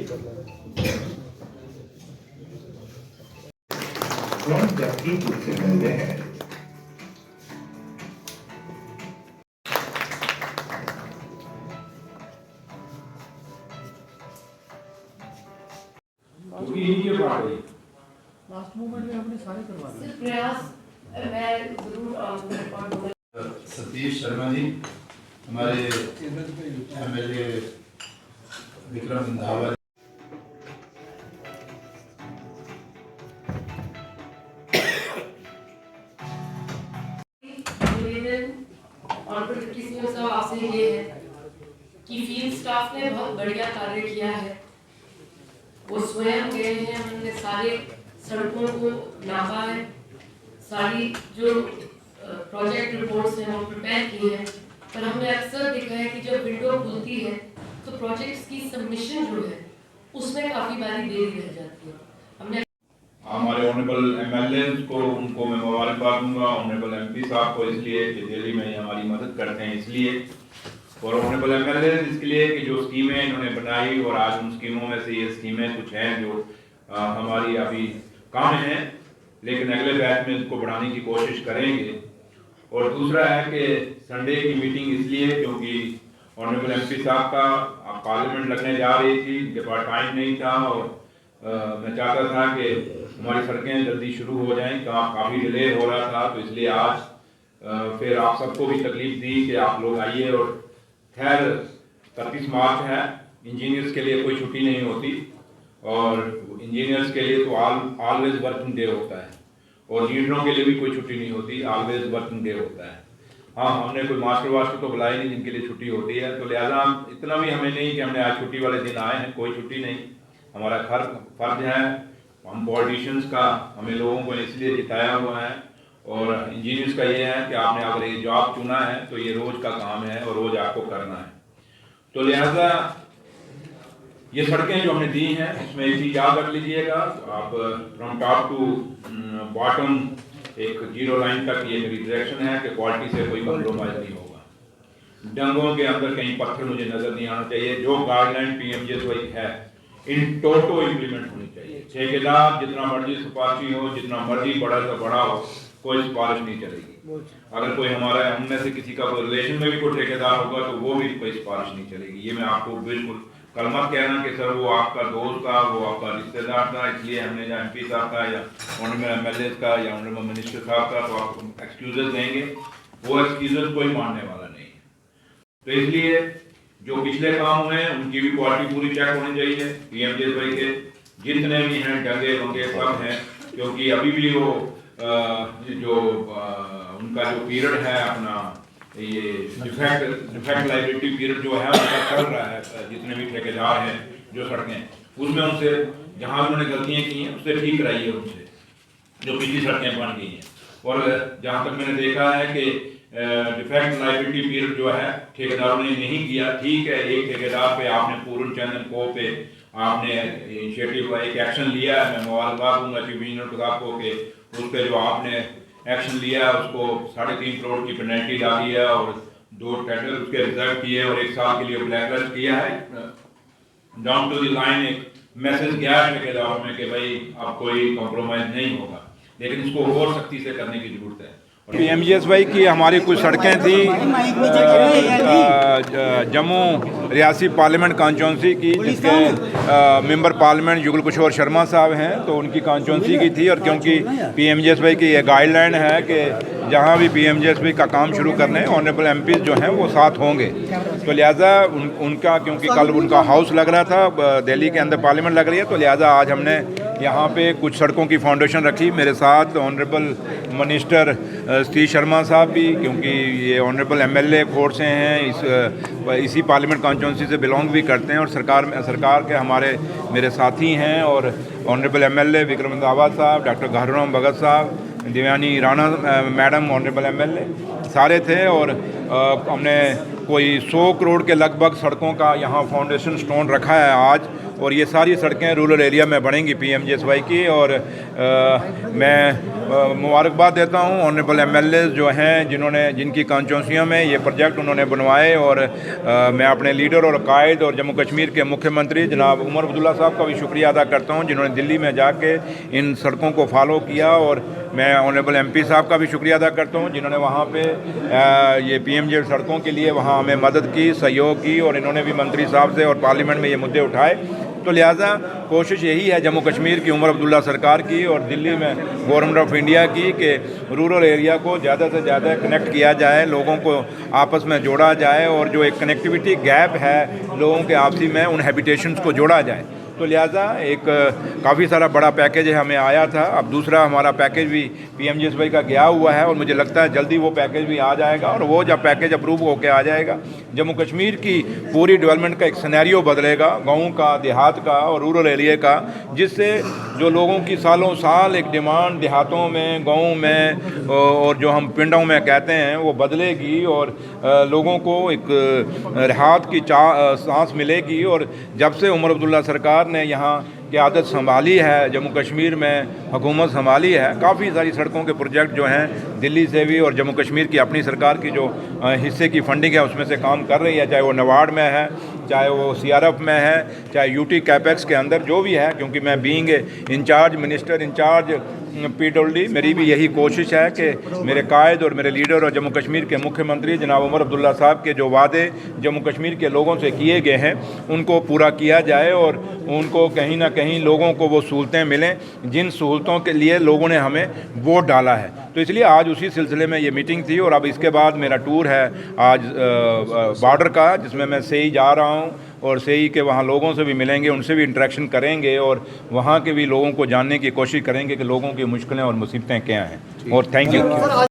Last moment में हमने सारे करवा दिए। प्रयास मैं जरूर सतीश शर्मा जी हमारे एमएलए विक्रम रंधावा आपसे ये है कि फील्ड स्टाफ ने बहुत बढ़िया कार्य किया है। वो स्वयं गए हैं, उन्होंने सारे सड़कों को नापा है, सारी जो प्रोजेक्ट रिपोर्ट्स हैं वो प्रिपेयर की हैं। पर हमने अक्सर देखा है कि जब विंडो खुलती है तो प्रोजेक्ट्स की सबमिशन जो है उसमें काफ़ी बारी देरी रह जाती है। हमने हमारे ऑनरेबल एमएलए को उनको मैं मुबारकबाद दूंगा, ऑनरेबल एमपी साहब को इसलिए कि दिल्ली में हमारी मदद करते हैं इसलिए, और ऑनरेबल एमएलए इसके लिए कि जो स्कीमें इन्होंने बनाई और आज उन स्कीमों में से ये स्कीमें कुछ हैं जो हमारी अभी काम हैं, लेकिन अगले बैच में इसको बढ़ाने की कोशिश करेंगे। और दूसरा है कि संडे की मीटिंग इसलिए क्योंकि ऑनरेबल एमपी साहब का पार्लियामेंट लगने जा रही थी, उनके पास टाइम नहीं था और मैं चाहता था कि हमारी सड़कें जल्दी शुरू हो जाएं, काफ़ी डिले हो रहा था, तो इसलिए आज फिर आप सबको भी तकलीफ दी कि आप लोग आइए। और खैर 31 मार्च है, इंजीनियर्स के लिए कोई छुट्टी नहीं होती और इंजीनियर्स के लिए तो ऑलवेज वर्किंग डे होता है और लीडरों के लिए भी कोई छुट्टी नहीं होती, ऑलवेज वर्किंग डे होता है। हाँ, हमने कोई मास्टर वास्टर तो बुलाए नहीं जिनके लिए छुट्टी होती है, तो लिहाजा इतना भी हमें नहीं कि हमने आज छुट्टी वाले दिन आए हैं, कोई छुट्टी नहीं। हमारा फर्ज है, हम पॉलिटिशियंस का हमें लोगों को इसलिए जिताया हुआ है और इंजीनियर्स का ये है कि आपने अगर ये जॉब चुना है तो ये रोज़ का काम है और रोज़ आपको करना है। तो लिहाजा ये सड़कें जो हमने दी हैं इसमें एक चीज़ याद रख लीजिएगा, आप फ्रॉम टॉप टू बॉटम एक 0 लाइन तक ये मेरी डायरेक्शन है कि क्वालिटी से कोई कॉम्प्रोमाइज़ नहीं होगा। डंगों के अंदर कहीं पत्थर मुझे नज़र नहीं आना चाहिए। जो गाइडलाइन PMJSY है इन टोटो इम्प्लीमेंट होनी चाहिए। ठेकेदार जितना मर्जी सिफारशी हो, जितना मर्जी बड़ा से बड़ा हो, कोई सिफारिश नहीं चलेगी। अगर कोई हमारा हमने से किसी का रिलेशन में भी कोई ठेकेदार होगा तो वो भी कोई सिफारिश नहीं चलेगी। ये मैं आपको बिल्कुल कल मत कहना कि सर वो आपका दोस्त था, वो आपका रिश्तेदार था, इसलिए हमने या MP साहब का या ऑनरेबल MLA का या ऑनरेबल मिनिस्टर साहब का तो आप एक्सक्यूजेस देंगे, वो एक्सक्यूजेस कोई मानने वाला नहीं है। तो इसलिए जो पिछले काम हुए हैं उनकी भी क्वालिटी पूरी चेक होनी चाहिए। PMJSY के जितने भी हैं डंगे वंगे सब हैं, क्योंकि अभी भी वो उनका जो पीरियड है अपना ये डिफेक्ट लाइबिलिटी पीरियड जो है उनका चल रहा है। जितने भी ठेकेदार हैं जो सड़कें उसमें उनसे जहाँ उन्होंने गलतियाँ की हैं उससे ठीक कराइए उनसे, जो पिछली सड़कें बन गई हैं। और जहाँ तक मैंने देखा है कि डिफेक्ट लाइबिलिटी पीरियड जो है ठेकेदारों ने नहीं किया, ठीक है, एक ठेकेदार पे आपने पूर्ण चंदन को पे आपने इनिशिएटिव का एक एक्शन लिया है, मैं मुबारकबाद दूंगा चीफ इंजीनियर साहब को कि उस पर जो आपने एक्शन लिया उसको 3.5 करोड़ की पेनल्टी डाली है और 2 टेंडर उसके रिजर्व किए और 1 साल के लिए ब्लैकलिस्ट किया है। डाउन टू द लाइन एक मैसेज गया है ठेकेदारों में कि भाई अब कोई कॉम्प्रोमाइज़ नहीं होगा, लेकिन इसको और सख्ती से करने की जरूरत है। PMJSY की हमारी कुछ सड़कें थी जम्मू रियासी पार्लियामेंट कॉन्स्टिट्यूंसी की, जिसके मेंबर पार्लियामेंट जुगल किशोर शर्मा साहब हैं, तो उनकी कॉन्स्टिट्यूंसी की थी। और क्योंकि PMJSY की ये गाइडलाइन है कि जहाँ भी PMJSY का काम शुरू करने ऑनरेबल MPs जो हैं वो साथ होंगे, तो लिहाजा उनका क्योंकि कल उनका हाउस लग रहा था, दिल्ली के अंदर पार्लियामेंट लग रही है, तो लिहाजा आज हमने यहाँ पे कुछ सड़कों की फाउंडेशन रखी। मेरे साथ ऑनरेबल मिनिस्टर सतीश शर्मा साहब भी, क्योंकि ये ऑनरेबल MLA फोर्स से हैं, इसी पार्लियामेंट कॉन्स्टिट्यूंसी से बिलोंग भी करते हैं और सरकार के हमारे मेरे साथी हैं। और ऑनरेबल MLA विक्रम रंधावा साहब, डॉक्टर घारूराम भगत साहब, Devyani Rana madam honourable MLA सारे थे। और हमने कोई 100 करोड़ के लगभग सड़कों का यहाँ फाउंडेशन स्टोन रखा है आज, और ये सारी सड़कें रूरल एरिया में बनेंगी PMGSY की। और मैं मुबारकबाद देता हूँ ऑनरेबल MLA जो हैं जिनकी कॉन्स्टिट्यूंसियों में ये प्रोजेक्ट उन्होंने बनवाए। और मैं अपने लीडर और कायद और जम्मू कश्मीर के मुख्यमंत्री जनाब उमर अब्दुल्ला साहब का भी शुक्रिया अदा करता हूँ जिन्होंने दिल्ली में जाके इन सड़कों को फॉलो किया। और मैं ऑनरेबल MP साहब का भी शुक्रिया अदा करता हूँ जिन्होंने वहाँ पे ये PMJ सड़कों के लिए वहाँ हमें मदद की, सहयोग की, और इन्होंने भी मंत्री साहब से और पार्लियामेंट में ये मुद्दे उठाए। तो लिहाजा कोशिश यही है जम्मू कश्मीर की, उमर अब्दुल्ला सरकार की और दिल्ली में गवर्नमेंट ऑफ इंडिया की कि रूरल एरिया को ज़्यादा से ज़्यादा कनेक्ट किया जाए, लोगों को आपस में जोड़ा जाए, और जो एक कनेक्टिविटी गैप है लोगों के आपसी में उन हैबिटेशंस को जोड़ा जाए। तो लिहाजा एक काफ़ी सारा बड़ा पैकेज हमें आया था। अब दूसरा हमारा पैकेज भी PMGSY का गया हुआ है और मुझे लगता है जल्दी वो पैकेज भी आ जाएगा। और वो जब पैकेज अप्रूव होकर आ जाएगा, जम्मू कश्मीर की पूरी डेवलपमेंट का एक सिनेरियो बदलेगा, गाँव का, देहात का और रूरल एरिया का, जिससे जो लोगों की सालों साल एक डिमांड देहातों में, गाँव में और जो हम पिंडों में कहते हैं वो बदलेगी और लोगों को एक राहत की सांस मिलेगी। और जब से उमर अब्दुल्ला सरकार ने यहाँ क़यादत संभाली है, जम्मू कश्मीर में हुकूमत संभाली है, काफ़ी सारी सड़कों के प्रोजेक्ट जो हैं दिल्ली से भी और जम्मू कश्मीर की अपनी सरकार की जो हिस्से की फंडिंग है उसमें से काम कर रही है, चाहे वो नबार्ड में है, चाहे वो CRF में है, चाहे UT कैपेक्स के अंदर जो भी है। क्योंकि मैं being in charge minister, in charge PWD, मेरी भी यही कोशिश है कि मेरे कायद और मेरे लीडर और जम्मू कश्मीर के मुख्यमंत्री जनाब उमर अब्दुल्ला साहब के जो वादे जम्मू कश्मीर के लोगों से किए गए हैं उनको पूरा किया जाए और उनको कहीं ना कहीं लोगों को वो सहूलतें मिलें जिन सहूलतों के लिए लोगों ने हमें वोट डाला है। तो इसलिए आज उसी सिलसिले में ये मीटिंग थी। और अब इसके बाद मेरा टूर है आज बॉर्डर का, जिसमें मैं सेई जा रहा हूँ और सेई के वहाँ लोगों से भी मिलेंगे, उनसे भी इंटरेक्शन करेंगे और वहाँ के भी लोगों को जानने की कोशिश करेंगे कि लोगों की मुश्किलें और मुसीबतें क्या हैं। और थैंक यू।